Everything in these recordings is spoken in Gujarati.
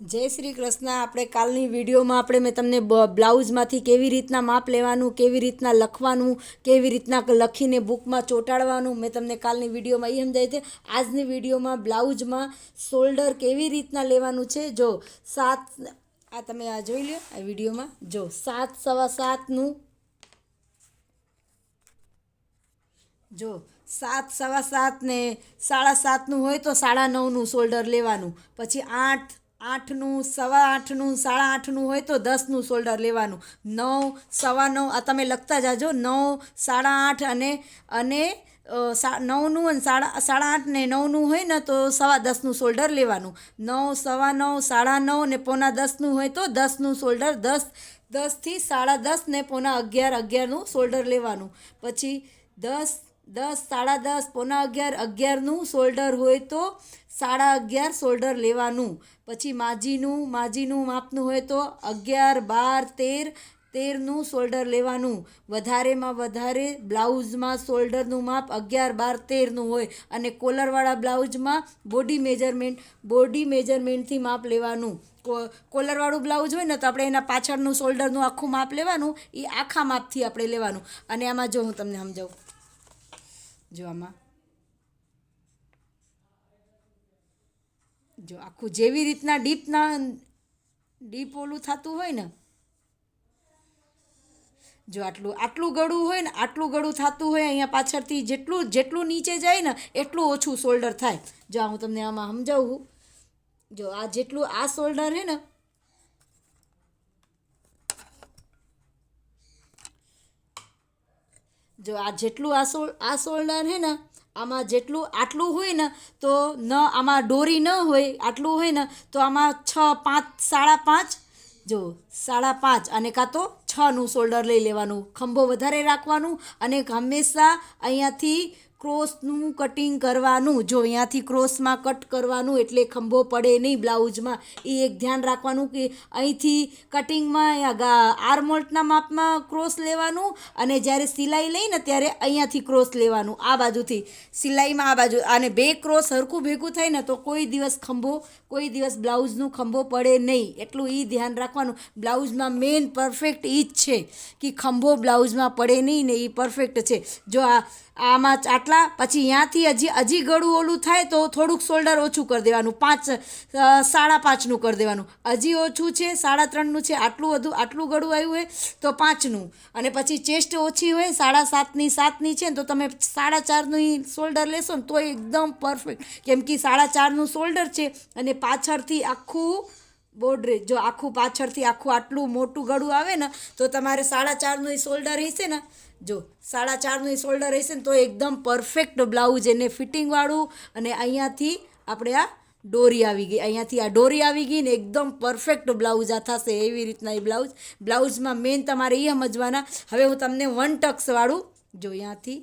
जय श्री कृष्ण। આપણે કાલની વિડીયોમાં મેં તમને બ્લાઉઝમાંથી કેવી રીતના માપ લેવાનું, કેવી રીતના લખવાનું, કેવી રીતના લખીને બુકમાં ચોંટાડવાનું મેં તમને કાલની વિડીયોમાં એ સમજાવી છે। આજની વિડીયોમાં બ્લાઉઝમાં શોલ્ડર કેવી રીતના લેવાનું છે। જો 7 આ તમે આ જોઈ લો, આ વિડીયોમાં જો 7 સવા 7નું જો 7 સવા 7 ને 7:30 હોય તો 9:30નું શોલ્ડર લેવાનું। પછી 8નું સવા 8નું 8:30 હોય તો 10નું શોલ્ડર લેવાનું। 9 સવા 9 આ તમે લખતા જાજો। 9 8:30 અને 9નું અને 8:30 ને 9નું હોય ને તો 10:15નું શોલ્ડર લેવાનું। 9 સવા 9 9:30 ને પૌના 10નું હોય તો 10નું શોલ્ડર 10 થી 10:30 ને પૌના 11નું શોલ્ડર લેવાનું। પછી 10 10:30 પૌના 11નું શોલ્ડર હોય તો 11:30 શોલ્ડર લેવાનું। પછી માજીનું માપનું હોય તો 11 12 13નું શોલ્ડર લેવાનું। વધારેમાં વધારે બ્લાઉઝમાં શોલ્ડરનું માપ 11 12 13નું હોય અને કોલરવાળા બ્લાઉઝમાં બોડી મેજરમેન્ટથી માપ લેવાનું। કોલરવાળું બ્લાઉઝ હોય ને તો આપણે એના પાછળનું શોલ્ડરનું આખું માપ લેવાનું, એ આખા માપથી આપણે લેવાનું। અને આમાં જો હું તમને સમજાવું, જો આમાં જો આખું જેવી રીતના ડીપ ઓલું થતું હોય ને, જો આટલું ગળું હોય ને, આટલું ગળું થતું હોય અહીંયા પાછળથી જેટલું નીચે જાય ને એટલું ઓછું શોલ્ડર થાય। જો હું તમને આમાં સમજાવું, જો આ જેટલું આ શોલ્ડર છે ને, જો આ જેટલું આ શોલ્ડર છે ને, આમાં જેટલું આટલું હોય ને તો ન આમાં દોરી ન હોય, આટલું હોય ને તો આમાં 6 5 5.5 જો 5.5 અને કાં તો 6નું શોલ્ડર લઈ લેવાનું। ખંભો વધારે રાખવાનું અને હંમેશા અહીંયાથી ક્રોસનું કટિંગ કરવાનું। જો અહીંયાથી ક્રોસમાં કટ કરવાનું એટલે ખંભો પડે નહીં બ્લાઉઝમાં, એ એક ધ્યાન રાખવાનું કે અહીંથી કટિંગમાં આર્મહોલ્ટના માપમાં ક્રોસ લેવાનું અને જ્યારે સિલાઈ લઈને ત્યારે અહીંયાથી ક્રોસ લેવાનું, આ બાજુથી સિલાઈમાં આ બાજુ, અને બે ક્રોસ સરખું ભેગું થાય ને તો કોઈ દિવસ બ્લાઉઝનું ખંભો પડે નહીં, એટલું એ ધ્યાન રાખવાનું। બ્લાઉઝમાં મેઇન પરફેક્ટ એ જ છે કે ખંભો બ્લાઉઝમાં પડે નહીં ને, એ પરફેક્ટ છે। જો આમાં આટલા પછી અહીંયાથી હજી ગળું ઓલું થાય તો થોડુંક શોલ્ડર ઓછું કરી દેવાનું, 5.5નું કરી દેવાનું। હજી ઓછું છે 3.5નું છે, આટલું ગળું આવ્યું હોય તો 5નું, અને પછી ચેસ્ટ ઓછી હોય 7.5ની છે ને તો તમે 4.5નું શોલ્ડર લેશો ને તો એકદમ પરફેક્ટ, કેમ કે 4.5નું શોલ્ડર છે અને પાછળથી આખું બોર્ડર, જો આખું પાછળથી આટલું મોટું ગળું આવે ને તો તમારે 4.5નું શોલ્ડર હશે ને, જો 4.5નું શોલ્ડર હશે ને તો એકદમ પરફેક્ટ બ્લાઉઝ એને ફિટિંગવાળું, અને અહીંયાથી આપણે આ ડોરી આવી ગઈ, અહીંયાથી આ ડોરી આવી ગઈ ને એકદમ પરફેક્ટ બ્લાઉઝ આ થશે। એવી રીતના એ બ્લાઉઝમાં મેઇન તમારે એ સમજવાના। હવે હું તમને 1 ટક્સવાળું જો અહીંયાથી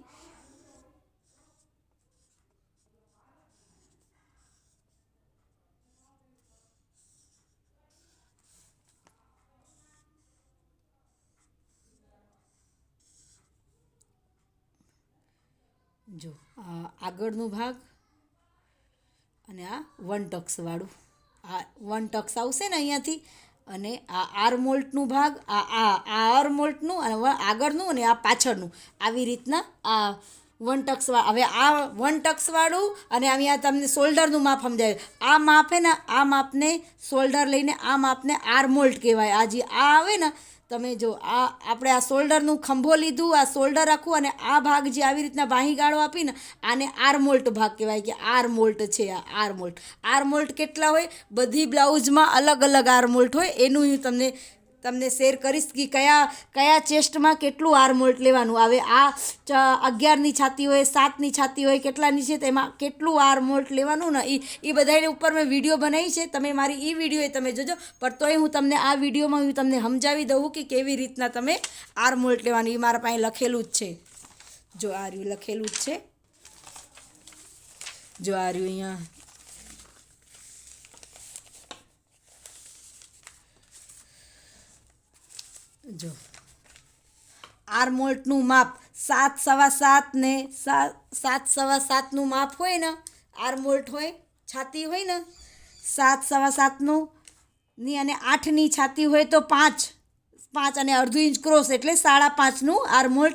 જો આગળનો ભાગ અને આ 1 ટક્સવાળું, આ 1 ટક્સ આવશે ને અહીંયાથી, અને આ આર્મહોલ્ટનું ભાગ, આ આર્મહોલ્ટનું અને આગળનું અને આ પાછળનું, આવી રીતના આ 1 ટક્સવાળું। હવે આ 1 ટક્સવાળું અને અહીંયા તમને શોલ્ડરનું માપ સમજાય, આ માપ હે ને, આ માપને શોલ્ડર લઈને આ માપને આર્મહોલ્ટ કહેવાય। આ જે આ આવે ને, તમે જો આપણે આ શોલ્ડરનું ખંભો લીધું, આ શોલ્ડર આખું, અને આ ભાગ જે આવી રીતના બાહી ગાળો આપીને આને આર્મહોલ્ટ ભાગ કહેવાય, કે આર્મહોલ્ટ છે આ આર્મહોલ્ટ કેટલા હોય, બધી બ્લાઉઝમાં અલગ અલગ આર્મહોલ્ટ હોય, એનું હું તમને શેર કરીશ કે કયા ચેસ્ટમાં કેટલું આર્મહોલ્ટ લેવાનું। હવે આ 11ની છાતી હોય, 7ની છાતી હોય, કેટલાની છે તેમાં કેટલું આર્મહોલ્ટ લેવાનું ને એ બધાને ઉપર મેં વિડીયો બનાવી છે, તમે મારી એ વિડીયો તમે જોજો। પણ તોય હું તમને આ વિડીયોમાં હું તમને સમજાવી દઉં કે કેવી રીતના તમે આર્મહોલ્ટ લેવાનું, એ મારા પાસે લખેલું જ છે। જો આ રહ્યું લખેલું જ છે, જો આ રહ્યું અહીંયા, જો આર્મહોલ્ટનું માપ 7 સવા 7 ને 7 સવા 7નું માપ હોય ને, આર્મહોલ્ટ હોય, છાતી હોય ને 7 સવા 7નું ની અને 8ની છાતી હોય તો 5 અને અડધું ઇંચ ક્રોસ એટલે 5.5નું આર્મહોલ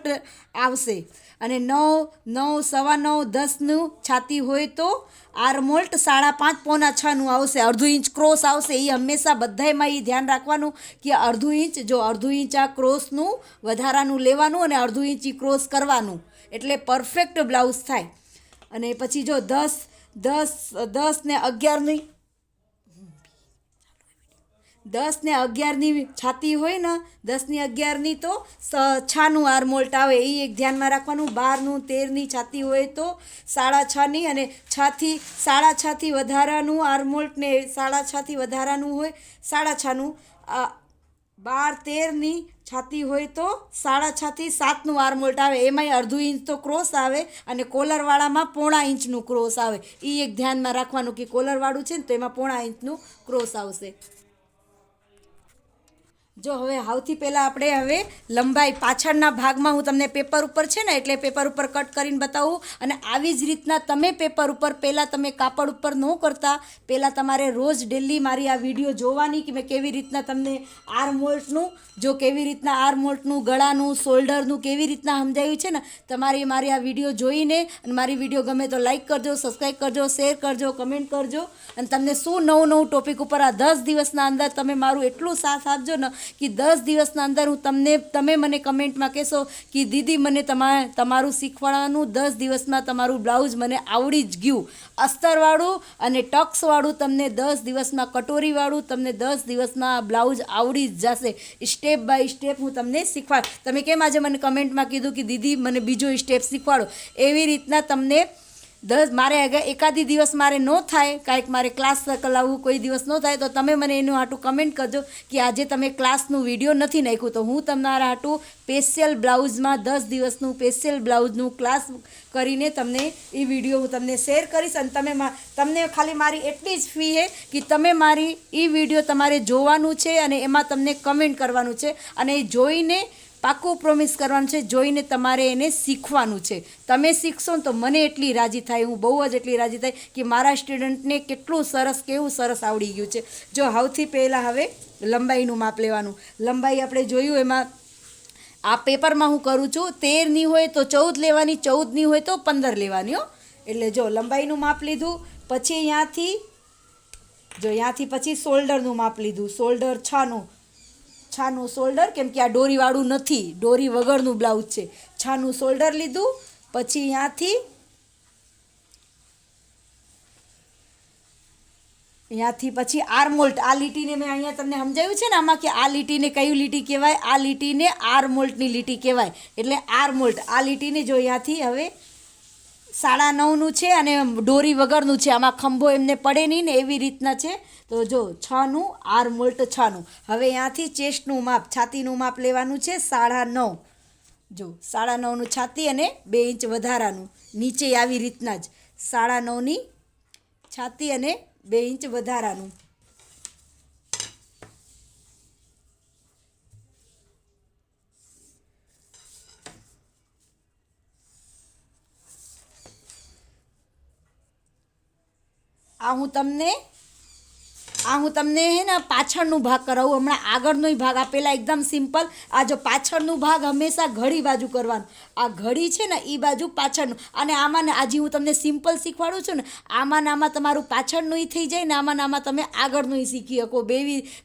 આવશે. અને 9, 9, 9.25, 10નું છાતી હોય તો આર્મહોલ 5.5, પોણા 6નું આવશે. અડધું ઇંચ ક્રોસ આવશે. એ હંમેશા બધાયમાં એ ધ્યાન રાખવાનું કે અડધું ઇંચ આ ક્રોસનું વધારાનું લેવાનું અને અડધું ઇંચ ક્રોસ કરવાનું, એટલે પરફેક્ટ બ્લાઉઝ થાય. અને પછી જો 10 ને 11ની 10 ને 11ની છાતી હોય ને, 10 ની 11ની તો 6નું આર્મહોલ આવે. એ એક ધ્યાનમાં રાખવાનું. 12નું 13ની છાતી હોય તો 6.5ની અને 6.5થી વધારાનું આર્મહોલ ને 6.5થી વધારાનું હોય 6.5નું. 12, 13ની છાતી હોય તો 6.5થી 7નું આર્મહોલ આવે. એમાંય અડધું ઇંચ તો ક્રોસ આવે અને કોલરવાળામાં પોણા ઇંચનું ક્રોસ આવે. એ એક ધ્યાનમાં રાખવાનું કે કોલરવાળું છે ને તો એમાં પોણા ઇંચનું ક્રોસ આવશે. જો હવે સૌથી પહેલાં આપણે હવે લંબાઈ પાછળના ભાગમાં હું તમને પેપર ઉપર છે ને એટલે પેપર ઉપર કટ કરીને બતાવું. અને આવી જ રીતના તમે પેપર ઉપર પહેલાં તમે કાપડ ઉપર ન કરતા, પહેલાં તમારે રોજ ડેલી મારી આ વિડીયો જોવાની કે મેં કેવી રીતના તમને કેવી રીતના આર્મહોલનું, ગળાનું, શોલ્ડરનું કેવી રીતના સમજાવ્યું છે ને, તમારે મારી આ વિડીયો જોઈને અને મારી વિડીયો ગમે તો લાઇક કરજો, સબસ્ક્રાઈબ કરજો, શેર કરજો, કમેન્ટ કરજો. અને તમને શું નવું ટોપિક ઉપર આ 10 દિવસના અંદર તમે મારું એટલું સાથ આપજો ને કે 10 દિવસના અંદર તમે મને કમેન્ટમાં કહેશો કે દીદી મને તમારું શીખવાડવાનું 10 દિવસમાં તમારું બ્લાઉઝ મને આવડી જ ગયું. અસ્તરવાળું અને ટક્સવાળું તમને 10 દિવસમાં, કટોરીવાળું તમને 10 દિવસમાં બ્લાઉઝ આવડી જ જશે. સ્ટેપ બાય સ્ટેપ હું તમને શીખવાડ. તમે કેમ આજે મને કમેન્ટમાં કીધું કે દીદી મને બીજો સ્ટેપ શીખવાડો, એવી રીતના તમને મારે એકાદી દિવસ મારે ન થાય, કાંઈક મારે ક્લાસ ચલાવવું કોઈ દિવસ ન થાય તો તમે મને એનું હાટું કમેન્ટ કરજો કે આજે તમે ક્લાસનું વિડીયો નથી નાખ્યું, તો હું તમારા હાટું સ્પેશિયલ બ્લાઉઝમાં 10 દિવસનું સ્પેશિયલ બ્લાઉઝનું ક્લાસ કરીને તમને એ વિડીયો હું તમને શેર કરીશ. અને તમને ખાલી મારી એટલી જ ફી છે કે તમે મારી એ વિડીયો તમારે જોવાનું છે અને એમાં તમને કમેન્ટ કરવાનું છે અને એ જોઈને પાક્કું પ્રોમિસ કરવાનું છે, જોઈને તમારે એને શીખવાનું છે. તમે શીખશો ને તો મને એટલી રાજી થાય, હું બહુ જ એટલી રાજી થાય કે મારા સ્ટુડન્ટને કેવું સરસ આવડી ગયું છે. જો સૌથી પહેલાં હવે લંબાઈનું માપ લેવાનું. લંબાઈ આપણે જોયું એમાં આ પેપરમાં હું કરું છું 13ની હોય તો 14 લેવાની, 14ની હોય તો 15 લેવાની હો. એટલે જો લંબાઈનું માપ લીધું, પછી અહીંયાથી પછી શોલ્ડરનું માપ લીધું. શોલ્ડર 6નું શોલ્ડર, કેમ કે આ ડોરીવાળું નથી, ડોરી વગરનું બ્લાઉઝ છે. 6નું શોલ્ડર લીધું. પછી અહીંયાથી પછી આર્મહોલ. આ લીટીને મેં અહીંયા તમને સમજાવ્યું છે ને આમાં કે આ લીટીને કઈ લીટી કહેવાય, આ લીટીને આર્મહોલની લીટી કહેવાય. એટલે આર્મહોલ આ લીટીને જો અહીંયાથી હવે 9.5નું છે અને ડોરી વગરનું છે, આમાં ખંભો એમને પડે નહીં ને એવી રીતના છે. તો જો 6નું આર્મહોલ 6નું. હવે અહીંયાથી ચેસ્ટનું માપ, છાતીનું માપ લેવાનું છે 9.5. જો 9.5નું છાતી અને 2 ઇંચ વધારાનું. નીચે આવી રીતના જ 9.5ની છાતી અને 2 ઇંચ વધારાનું. આ હું તમને હે ને પાછળનું ભાગ કરાવું. હમણાં આગળનો ભાગ આપેલા એકદમ સિમ્પલ. આ જો પાછળનું ભાગ હંમેશા ઘડી બાજુ કરવાનું. આ ઘડી છે ને એ બાજુ પાછળનું. અને આમાં ને આજે હું તમને સિમ્પલ શીખવાડું છું ને, આમાં તમારું પાછળનું થઈ જાય ને આમાં તમે આગળનું શીખી શકો.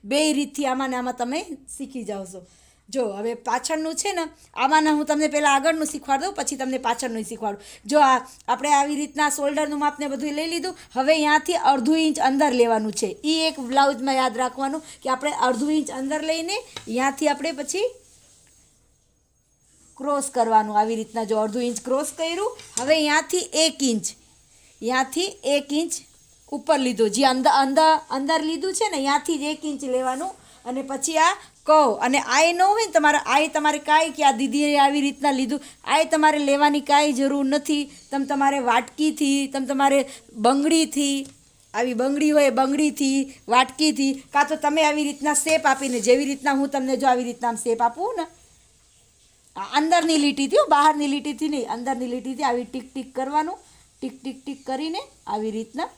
બે રીતથી આમાં તમે શીખી જાઓ છો. જો હવે પાછળનું છે ને આમાં હું તમને પહેલાં આગળનું શીખવાડ દઉં, પછી તમને પાછળનું શીખવાડું. જો આપણે આવી રીતના શોલ્ડરનું માપને બધું લઈ લીધું. હવે અહીંયાથી અડધું ઇંચ અંદર લેવાનું છે. એ એક બ્લાઉઝમાં યાદ રાખવાનું કે આપણે અડધું ઇંચ અંદર લઈને અહીંયાથી આપણે પછી ક્રોસ કરવાનું. આવી રીતના જો અડધું ઇંચ ક્રોસ કર્યું. હવે અહીંયાથી 1 ઇંચ ઉપર લીધું. જે અંદર લીધું છે ને અહીંયાથી જ 1 ઇંચ લેવાનું. અને પછી આ કહો અને આય ન હોય ને તમારે કાંઈ કે આ દીદીએ આવી રીતના લીધું, આય તમારે લેવાની કાંઈ જરૂર નથી. તમારે વાટકીથી, તમારે બંગડીથી, આવી બંગડી હોય બંગડીથી, વાટકીથી, કાં તો તમે આવી રીતના શેપ આપીને, જેવી રીતના હું તમને જો આવી રીતના શેપ આપું ને, અંદરની લીટીથી, બહારની લીટીથી નહીં, અંદરની લીટીથી આવી ટીક ટીક કરવાનું. ટીક ટીક ટીક કરીને આવી રીતના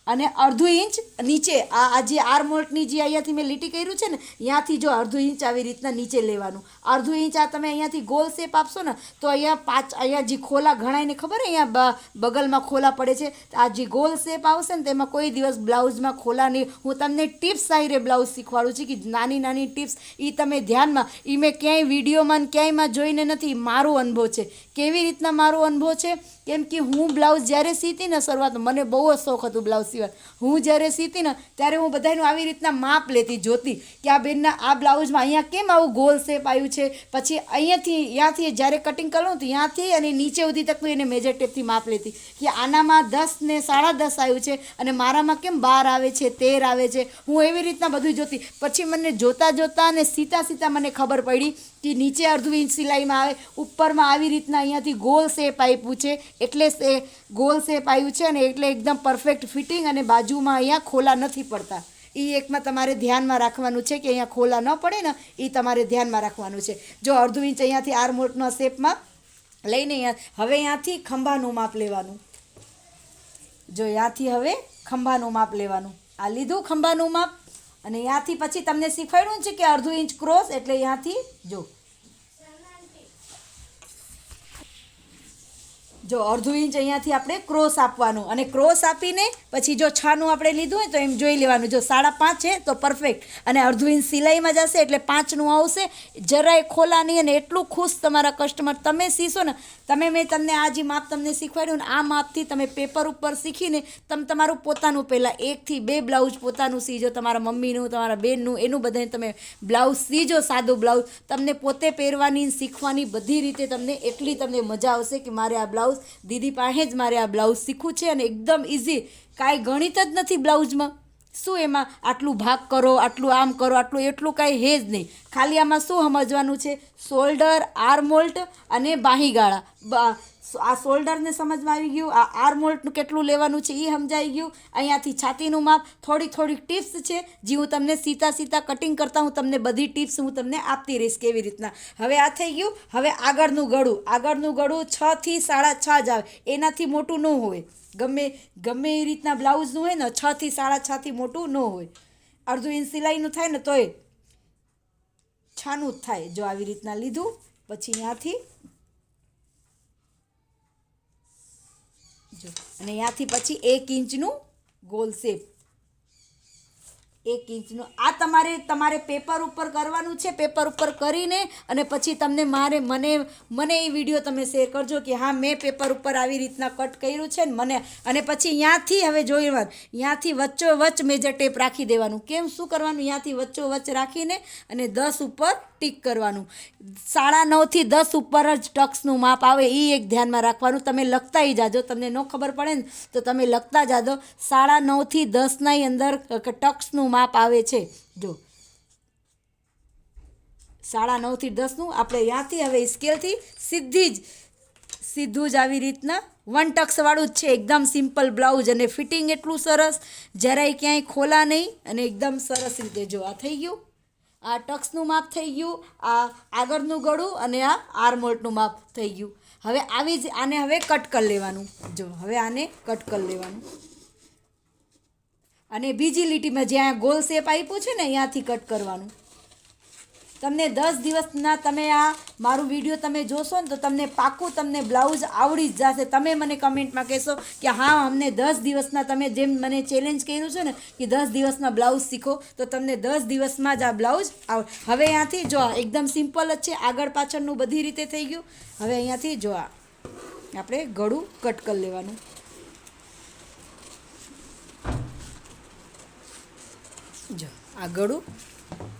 અને અડધું ઇંચ નીચે આ જે આર્મહોલની જે અહીંયાથી મેં લીટી કર્યું છે ને ત્યાંથી જો અડધું ઇંચ આવી રીતના નીચે લેવાનું. અડધું ઇંચ આ તમે અહીંયાથી ગોલ શેપ આપશો ને તો અહીંયા જે ખોલા ઘણાઈને ખબર અહીંયા બગલમાં ખોલા પડે છે, આ જે ગોલ શેપ આવશે ને તેમાં કોઈ દિવસ બ્લાઉઝમાં ખોલા નહીં. હું તમને ટિપ્સ સાહિરે બ્લાઉઝ શીખવાડું છું કે નાની નાની ટિપ્સ એ તમે ધ્યાનમાં, એ મેં ક્યાંય વિડીયોમાં ક્યાંયમાં જોઈને નથી, મારો અનુભવ છે. કેવી રીતના મારો અનુભવ છે? કેમ કે હું બ્લાઉઝ જ્યારે સીતી ને શરૂઆતમાં મને બહુ જ શોખ હતું બ્લાઉઝ સિવાય. હું જ્યારે સીતી ને ત્યારે હું બધાનું આવી રીતના માપ લેતી, જોતી કે આ બેનના આ બ્લાઉઝમાં અહીંયા કેમ આવું ગોલ શેપ આવ્યું છે. પછી અહીંયાથી જ્યારે કટિંગ કરું તો ત્યાંથી અને નીચે સુધી તકનું એને મેજર ટેપથી માપ લેતી કે આનામાં 10 ને 10.5 આવ્યું છે અને મારામાં કેમ 12 આવે છે, 13 આવે છે. હું એવી રીતના બધું જોતી. પછી મને જોતાં અને સીતા મને ખબર પડી કે નીચે અડધું ઇંચ સિલાઈમાં આવે, ઉપરમાં આવી રીતના અહીંયાથી ગોલ શેપ આપ્યું છે, એટલે ગોલ શેપ આવ્યું છે અને એટલે એકદમ પરફેક્ટ ફિટિંગ અને બાજુમાં અહીંયા ખોલા નથી પડતા. એ એકમાં તમારે ધ્યાનમાં રાખવાનું છે કે અહીંયા ખોલા ન પડે ને, એ તમારે ધ્યાનમાં રાખવાનું છે. જો અડધું ઇંચ અહીંયાથી આર્મહોલના શેપમાં લઈને હવે અહીંયાથી ખંભાનું માપ લેવાનું. જો અહીંયાથી હવે ખંભાનું માપ લેવાનું. આ લીધું ખંભાનું માપ અને અહીંયાથી પછી તમને શીખવાડ્યું છે કે અડધું ઇંચ ક્રોસ, એટલે અહીંયાથી જો અડધું ઇંચ અહીંયાથી આપણે ક્રોસ આપવાનું અને ક્રોસ આપીને પછી જો 6નું આપણે લીધું હોય તો એમ જોઈ લેવાનું. જો 5.5 છે તો પરફેક્ટ અને અડધું ઇંચ સિલાઈમાં જશે એટલે 5નું આવશે. જરાય ખોલા નહીં અને એટલું ખુશ તમારા કસ્ટમર. તમે સીશો ને, મેં તમને આ જે માપ તમને શીખવાડ્યું ને આ માપથી તમે પેપર ઉપર શીખીને તમે તમારું પોતાનું પહેલાં 1 થી 2 બ્લાઉઝ પોતાનું સીજો, તમારા મમ્મીનું, તમારા બેનનું, એનું બધાને તમે બ્લાઉઝ સીજો. સાદું બ્લાઉઝ તમને પોતે પહેરવાની શીખવાની બધી રીતે તમને એટલી તમને મજા આવશે કે મારે આ બ્લાઉઝ દીદી પાસે જ મારે આ બ્લાઉઝ શીખવું છે. અને એકદમ ઇઝી, કાંઈ ગણિત જ નથી બ્લાઉઝમાં. શું એમાં આટલું ભાગ કરો, આટલું આમ કરો, આટલું એટલું કાંઈ હે જ નહીં. ખાલી આમાં શું સમજવાનું છે? શોલ્ડર, આર્મહોલ અને બાહીગાળા. આ શોલ્ડરને સમજમાં આવી ગયું, આ આર્મહોલનું કેટલું લેવાનું છે એ સમજાઈ ગયું. અહીંયાથી છાતીનું માપ, થોડીક ટિપ્સ છે જે હું તમને સીતા કટિંગ કરતાં હું તમને બધી ટિપ્સ હું તમને આપતી રહીશ કેવી રીતના. હવે આ થઈ ગયું. હવે આગળનું ગળું 6 થી 6.5 જ આવે, એનાથી મોટું ન હોય. ગમે એ રીતના બ્લાઉઝનું હોય ને 6 થી 6.5થી મોટું ન હોય. અડધું ઇંચ સિલાઈનું થાય ને તોય 6નું જ થાય. જો આવી રીતના લીધું પછી અહીંયાથી જો અને અહીંયાથી પછી 1 ઇંચનું ગોલ શેપ, 1 ઇંચનું. આ તમારે પેપર ઉપર કરવાનું છે. પેપર ઉપર કરીને અને પછી તમને મને એ વિડીયો તમે શેર કરજો કે હા મેં પેપર ઉપર આવી રીતના કટ કર્યું છે ને મને. અને પછી અહીંયાથી હવે જોઈવાનું, અહીંયાથી વચ્ચોવચ્ચ મેજર ટેપ રાખી દેવાનું. કેમ શું કરવાનું? અહીંયાથી વચ્ચોવચ્ચ રાખીને અને 10 ઉપર ટીક કરવાનું. 9.5 થી 10 ઉપર જ ટક્સનું માપ આવે, એ એક ધ્યાનમાં રાખવાનું. તમે લખતાય જાજો, તમને ન ખબર પડે ને તો તમે લખતા જાજો. 9.5 થી 10ના અંદર ટક્સનું માપ આવે છે. જો 9.5 થી 10નું આપણે અહીંયાથી હવે સ્કેલથી સીધું જ આવી રીતના 1 ટક્સવાળું જ છે. એકદમ સિમ્પલ બ્લાઉઝ અને ફિટિંગ એટલું સરસ, જરાય ક્યાંય ખોલા નહીં અને એકદમ સરસ રીતે. જો આ થઈ ગયું, આ ટક્સનું માપ થઈ ગયું, આ આગળનું ગળું અને આ આર્મહોલનું માપ થઈ ગયું. હવે આને હવે કટ કરી લેવાનું. જો હવે આને કટ કરી લેવાનું અને બીજી લીટીમાં જ્યાં ગોલ શેપ આપ્યું છે ને અહીંયાથી કટ કરવાનું. તમને 10 દિવસના તમે આ મારું વિડીયો તમે જોશો ને તો તમને પાક્કું તમને બ્લાઉઝ આવડી જ જશે. તમે મને કમેન્ટમાં કહેશો કે હા અમને 10 દિવસના, તમે જેમ મને ચેલેન્જ કર્યું છે ને કે 10 દિવસમાં બ્લાઉઝ શીખો, તો તમને 10 દિવસમાં જ આ બ્લાઉઝ હવે અહીંયાથી જો એકદમ સિમ્પલ જ છે. આગળ પાછળનું બધી રીતે થઈ ગયું. હવે અહીંયાથી જો આપણે ગળું કટ કરી લેવાનું. જો આ ગળું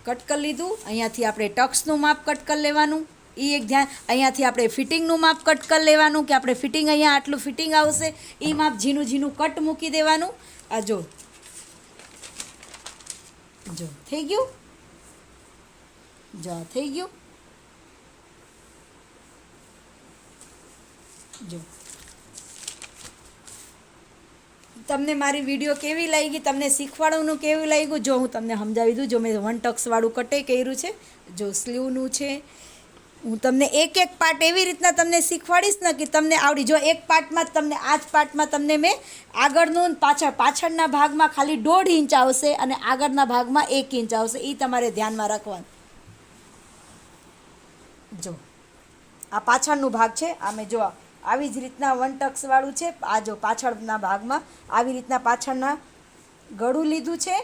કટ કરી લીધું. અહીંયાથી આપણે ટક્સનું માપ કટ કરી લેવાનું. એ એક ધ્યાન. અહીંયાથી આપણે ફિટિંગનું માપ કટ કરી લેવાનું કે આપણે ફિટિંગ અહીંયા આટલું ફિટિંગ આવશે એ માપ ઝીણું કટ મૂકી દેવાનું. આ જો થઈ ગયું. જો થઈ ગયું. જો તમને મારી વિડીયો કેવી લાગી, તમને શીખવાડવાનું કેવું લાગ્યું, જો હું તમને સમજાવી દઉં. જો મેં 1 ટક્સવાળું કટે કર્યું છે. જો સ્લીવનું છે, હું તમને એક એક પાર્ટ એવી રીતના તમને શીખવાડીશ ને કે તમને આવડી. જો એક પાર્ટમાં જ તમને આ જ પાર્ટમાં તમને મેં આગળનું પાછળના ભાગમાં ખાલી 1.5 ઇંચ આવશે અને આગળના ભાગમાં 1 ઇંચ આવશે. એ તમારે ધ્યાનમાં રાખવાનું. જો આ પાછળનું ભાગ છે. આ મેં જો આવી જ રીતના 1 ટક્સવાળું છે. આ જો પાછળના ભાગમાં આવી રીતના પાછળના ગળું લીધું છે.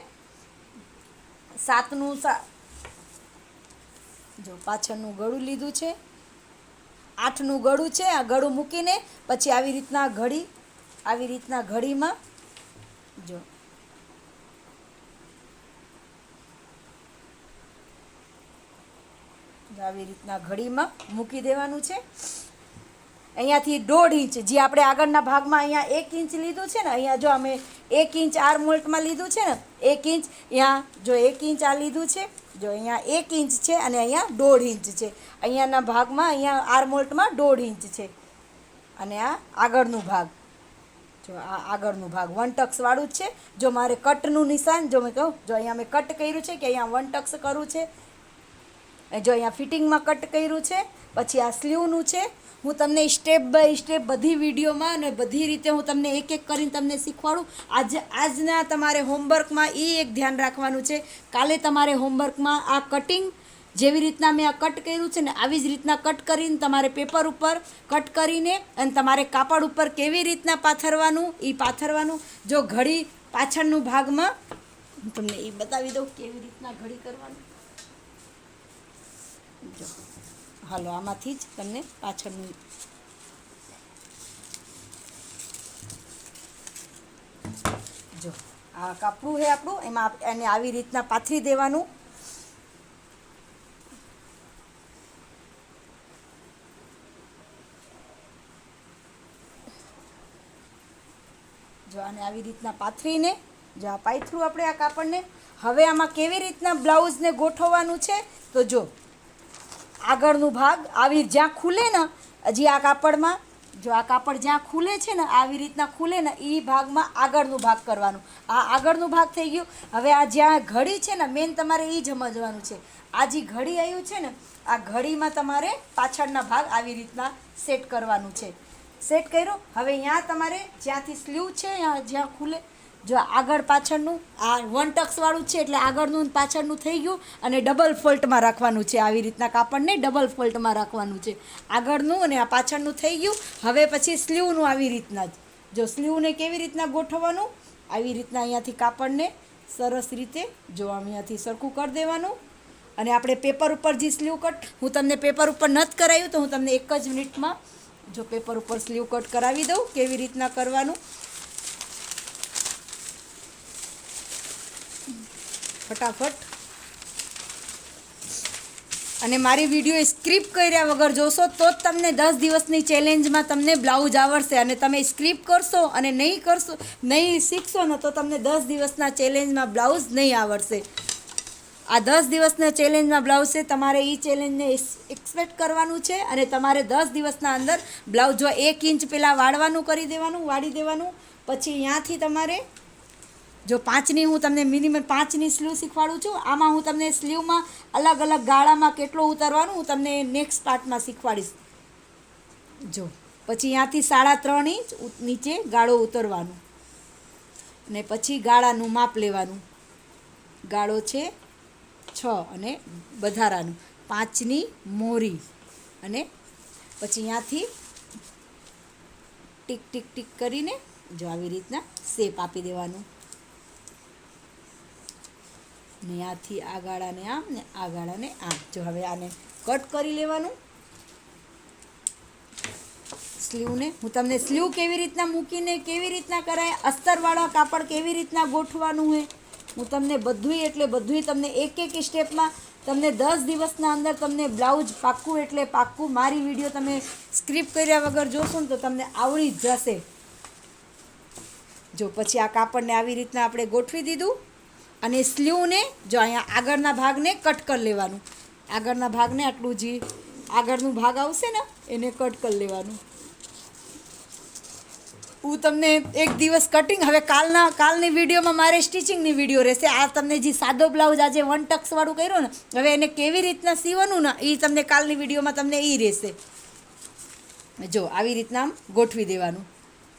7નું જો પાછળનું ગળું લીધું છે. 8નું ગળું છે. આ ગળું મૂકીને પછી આવી રીતના ઘડીમાં જો આવી રીતના ઘડીમાં મૂકી દેવાનું છે. અહીંયાથી 1.5 ઇંચ જે આપણે આગળના ભાગમાં અહીંયા 1 ઇંચ લીધું છે ને, અહીંયા જો અમે 1 ઇંચ આર મોલ્ટમાં લીધું છે ને, 1 ઇંચ અહીંયા જો 1 ઇંચ આ લીધું છે. જો અહીંયા 1 ઇંચ છે અને અહીંયા 1.5 ઇંચ છે. અહીંયાના ભાગમાં અહીંયા આર મોલ્ટમાં 1.5 ઇંચ છે અને આ આગળનું ભાગ જો આ આગળનું ભાગ 1 ટક્સવાળું જ છે. જો મારે કટનું નિશાન જો મેં કહું જો અહીંયા મેં કટ કર્યું છે કે અહીંયા 1 ટક્સ કરવું છે. જો અહીંયા ફિટિંગમાં કટ કર્યું છે. પછી આ સ્લીવનું છે. હું તમને સ્ટેપ બાય સ્ટેપ બધી વિડીયોમાં અને બધી રીતે હું તમને એક એક કરીને તમને શીખવાડું. આજના તમારે હોમવર્કમાં એ એક ધ્યાન રાખવાનું છે. કાલે તમારે હોમવર્કમાં આ કટિંગ જેવી રીતના મેં આ કટ કર્યું છે ને આવી જ રીતના કટ કરીને તમારે પેપર ઉપર કટ કરીને અને તમારે કાપડ ઉપર કેવી રીતના પાથરવાનું. જો ઘડી પાછળનું ભાગમાં હું તમને એ બતાવી દઉં કેવી રીતના ઘડી કરવાનું. જો હાલો આમાંથી જ તમને પાછળનું જો આ કાપડું છે આપણું, એમાં એને આવી રીતના પાથરી દેવાનું. જો આને આવી રીતના પાથરીને જો આ પાથરું આપણે આ કાપડને. હવે આમાં કેવી રીતના બ્લાઉઝને ગોઠવવાનું છે તો જો આગળનું ભાગ આવી જ્યાં ખુલે ને હજી આ કાપડમાં જો આ કાપડ જ્યાં ખુલે છે ને આવી રીતના ખુલે ને એ ભાગમાં આગળનું ભાગ કરવાનું. આ આગળનું ભાગ થઈ ગયું. હવે આ જ્યાં ઘડી છે ને મેન તમારે એ સમજવાનું છે. આ જે ઘડી આવ્યું છે ને આ ઘડીમાં તમારે પાછળના ભાગ આવી રીતના સેટ કરવાનું છે. સેટ કર્યું. હવે અહીંયા તમારે જ્યાંથી સ્લીવ છે જ્યાં ખુલે જો આગળ પાછળનું આ 1 ટક્સવાળું છે એટલે આગળનું પાછળનું થઈ ગયું અને ડબલ ફોલ્ટમાં રાખવાનું છે. આવી રીતના કાપડને ડબલ ફોલ્ટમાં રાખવાનું છે. આગળનું અને આ પાછળનું થઈ ગયું. હવે પછી સ્લીવનું આવી રીતના જ જો સ્લીવને કેવી રીતના ગોઠવવાનું આવી રીતના અહીંયાથી કાપડને સરસ રીતે જો અહીંયાથી સરખું કરી દેવાનું. અને આપણે પેપર ઉપર જે સ્લીવ કટ હું તમને પેપર ઉપર નથી કરાવ્યું તો હું તમને 1 જ મિનિટમાં જો પેપર ઉપર સ્લીવ કટ કરાવી દઉં કેવી રીતના કરવાનું. ફટાફટ. અને મારી વિડીયો સ્ક્રિપ્ટ કર્યા વગર જોશો તો જ તમને 10 દિવસની ચેલેન્જમાં તમને બ્લાઉઝ આવડશે. અને તમે સ્ક્રિપ્ટ કરશો અને નહીં શીખશો ને તો તમને 10 દિવસના ચેલેન્જમાં બ્લાઉઝ નહીં આવડશે. આ 10 દિવસના ચેલેન્જમાં બ્લાઉઝ છે. તમારે એ ચેલેન્જને એક્સપેક્ટ કરવાનું છે અને તમારે 10 દિવસના અંદર બ્લાઉઝ જો 1 ઇંચ પહેલાં વાળી દેવાનું. પછી અહીંયાથી તમારે જો 5ની હું તમને મિનિમમ 5ની સ્લીવ શીખવાડું છું. આમાં હું તમને સ્લીવમાં અલગ અલગ ગાળામાં કેટલો ઉતારવાનું હું તમને નેક્સ્ટ પાર્ટમાં શીખવાડીશ. જો પછી અહીંયાથી 3.5 ઇંચ નીચે ગાળો ઉતરવાનું અને પછી ગાળાનું માપ લેવાનું. ગાળો છે 6 અને વધારાનું 5ની મોરી અને પછી અહીંયાથી ટીક ટીક ટીક કરીને જો આવી રીતના શેપ આપી દેવાનું. ને આથી આ ગાળાને આમ ને આ ગાળાને આમ. જો હવે આને કટ કરી લેવાનું. સ્લીવને હું તમને સ્લીવ કેવી રીતના મૂકીને કેવી રીતના કરાય અસ્તરવાળા કાપડ કેવી રીતના ગોઠવાનું હોય હું તમને બધુંય તમને એક સ્ટેપમાં તમને 10 દિવસના અંદર તમને બ્લાઉઝ પાક્કું એટલે પાક્કું મારી વિડીયો તમે સ્ક્રિપ્ટ કર્યા વગર જોશો ને તો તમને આવડી જ જશે. જો પછી આ કાપડને આવી રીતના આપણે ગોઠવી દીધું અને સ્લીવને જો અહીંયા આગળના ભાગને કટ કરી લેવાનું. આગળના ભાગને આટલું જે આગળનું ભાગ આવશે ને એને કટ કરી લેવાનું. હું તમને એક દિવસ કટિંગ, હવે કાલની વિડીયોમાં મારે સ્ટિચિંગની વિડીયો રહેશે. આ તમને જે સાદો બ્લાઉઝ આજે 1 ટક્સવાળું કર્યું ને, હવે એને કેવી રીતના સીવવાનું ને એ તમને કાલની વિડીયોમાં તમને એ રહેશે. જો આવી રીતના આમ ગોઠવી દેવાનું,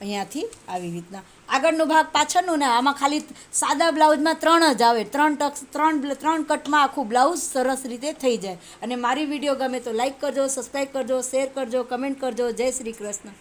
અહીંયાથી આવી રીતના આગળનો ભાગ પાછળનું ને. આમાં ખાલી સાદા બ્લાઉઝમાં 3 જ આવે, 3 કટમાં આખું બ્લાઉઝ સરસ રીતે થઈ જાય. અને મારી વિડીયો ગમે તો લાઈક કરજો, સબસ્ક્રાઈબ કરજો, શેર કરજો, કમેન્ટ કરજો. જય શ્રી કૃષ્ણ.